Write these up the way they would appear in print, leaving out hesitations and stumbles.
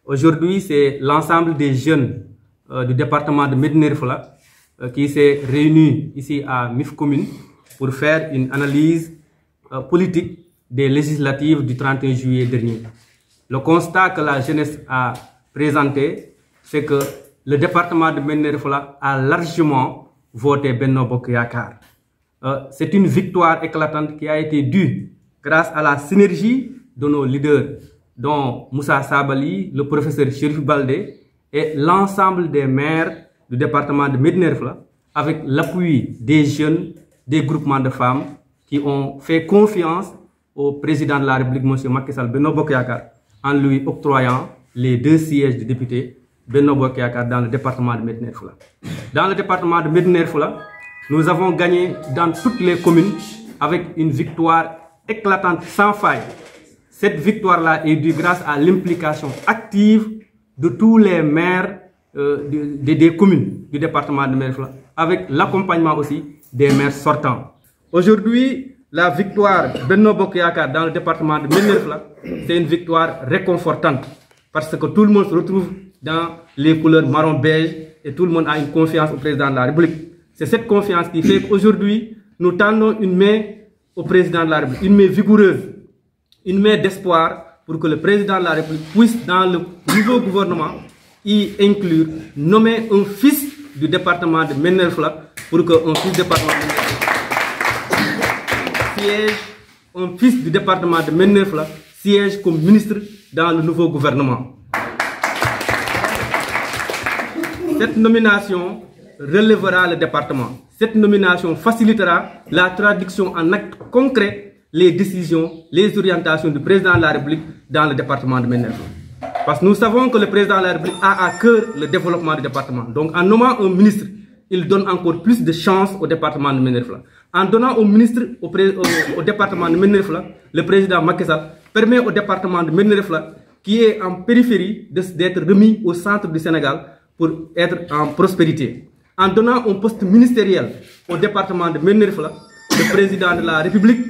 Aujourd'hui, c'est l'ensemble des jeunes du département de Médina Yoro Foulah qui s'est réuni ici à MIF Commune pour faire une analyse politique des législatives du 31 juillet dernier. Le constat que la jeunesse a présenté, c'est que le département de Médina Yoro Foulah a largement voté Benno Bokk Yakaar. C'est une victoire éclatante qui a été due grâce à la synergie de nos leaders, dont Moussa Sabali, le professeur Chérif Baldé et l'ensemble des maires du département de Médina Yoro Foulah, avec l'appui des jeunes, des groupements de femmes qui ont fait confiance au président de la République, M. Macky Sall Benno Bokk Yakaar, en lui octroyant les 2 sièges de député Benno Bokk Yakaar dans le département de Médina Yoro Foulah. Dans le département de Médina Yoro Foulah, nous avons gagné dans toutes les communes avec une victoire éclatante, sans faille. Cette victoire-là est due grâce à l'implication active de tous les maires des communes du département de Médina Yoro Foulah, avec l'accompagnement aussi des maires sortants. Aujourd'hui, la victoire Benno Bokk Yakaar dans le département de Médina Yoro Foulah, c'est une victoire réconfortante parce que tout le monde se retrouve dans les couleurs marron-beige et tout le monde a une confiance au président de la République. C'est cette confiance qui fait qu'aujourd'hui, nous tendons une main au président de la République, une main vigoureuse, une main d'espoir pour que le président de la République puisse, dans le nouveau gouvernement, y inclure, nommer un fils du département de Médina Yoro Foulah pour qu'un fils du département de Médina Yoro Foulah siège comme ministre dans le nouveau gouvernement. Cette nomination relèvera le département. Cette nomination facilitera la traduction en actes concrets les décisions, les orientations du président de la République dans le département de Médina Yoro Foulah. Parce que nous savons que le président de la République a à cœur le développement du département. Donc en nommant un ministre, il donne encore plus de chance au département de Médina Yoro Foulah. En donnant au ministre au département de Médina Yoro Foulah, le président Macky Sall permet au département de Médina Yoro Foulah, qui est en périphérie, d'être remis au centre du Sénégal pour être en prospérité. En donnant un poste ministériel au département de Médina Yoro Foulah, le président de la République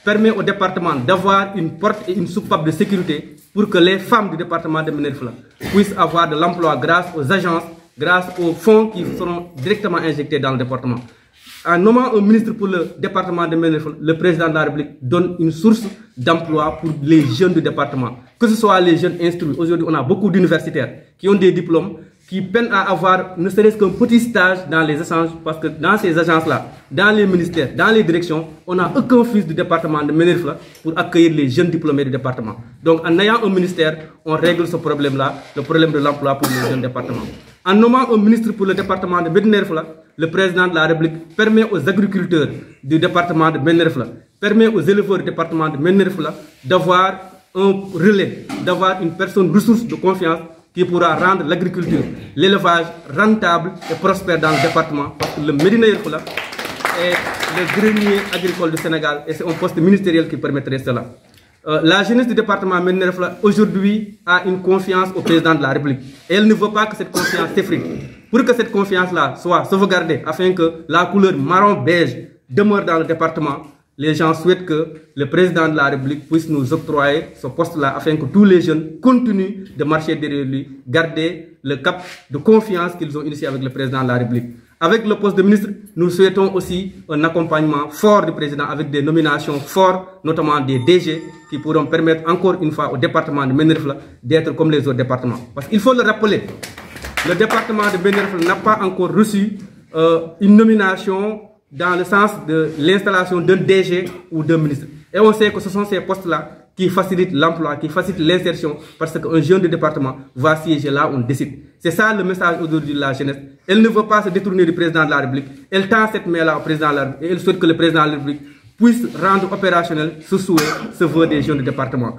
permet au département d'avoir une porte et une soupape de sécurité pour que les femmes du département de Médina Yoro Foulah puissent avoir de l'emploi grâce aux agences, grâce aux fonds qui seront directement injectés dans le département. En nommant un ministre pour le département de Médina Yoro Foulah, le président de la République donne une source d'emploi pour les jeunes du département. Que ce soit les jeunes instruits. Aujourd'hui, on a beaucoup d'universitaires qui ont des diplômes, qui peinent à avoir ne serait-ce qu'un petit stage dans les échanges, parce que dans ces agences-là, dans les ministères, dans les directions, on n'a aucun fils du département de Médina Yoro Foulah pour accueillir les jeunes diplômés du département. Donc en ayant un ministère, on règle ce problème-là, le problème de l'emploi pour les jeunes départements. En nommant un ministre pour le département de Médina Yoro Foulah, le président de la République permet aux agriculteurs du département de Médina Yoro Foulah, permet aux éleveurs du département de Médina Yoro Foulah d'avoir un relais, d'avoir une personne ressource de confiance qui pourra rendre l'agriculture, l'élevage rentable et prospère dans le département. Parce que le Médina Yoro Foulah est le grenier agricole du Sénégal et c'est un poste ministériel qui permettrait cela. La jeunesse du département Médina Yoro Foulah aujourd'hui a une confiance au président de la République. Et elle ne veut pas que cette confiance s'effrite. Pour que cette confiance-là soit sauvegardée, afin que la couleur marron-beige demeure dans le département, les gens souhaitent que le président de la République puisse nous octroyer ce poste-là afin que tous les jeunes continuent de marcher derrière lui, garder le cap de confiance qu'ils ont initié avec le président de la République. Avec le poste de ministre, nous souhaitons aussi un accompagnement fort du président avec des nominations fortes, notamment des DG, qui pourront permettre encore une fois au département de Médina Yoro Foulah d'être comme les autres départements. Parce qu'il faut le rappeler, le département de Médina Yoro Foulah n'a pas encore reçu une nomination dans le sens de l'installation d'un DG ou d'un ministre. Et on sait que ce sont ces postes-là qui facilitent l'emploi, qui facilitent l'insertion, parce qu'un jeune du département va siéger là où on décide. C'est ça le message aujourd'hui de la jeunesse. Elle ne veut pas se détourner du président de la République. Elle tend cette main-là au président de la République et elle souhaite que le président de la République puisse rendre opérationnel ce souhait, ce vœu des jeunes du département.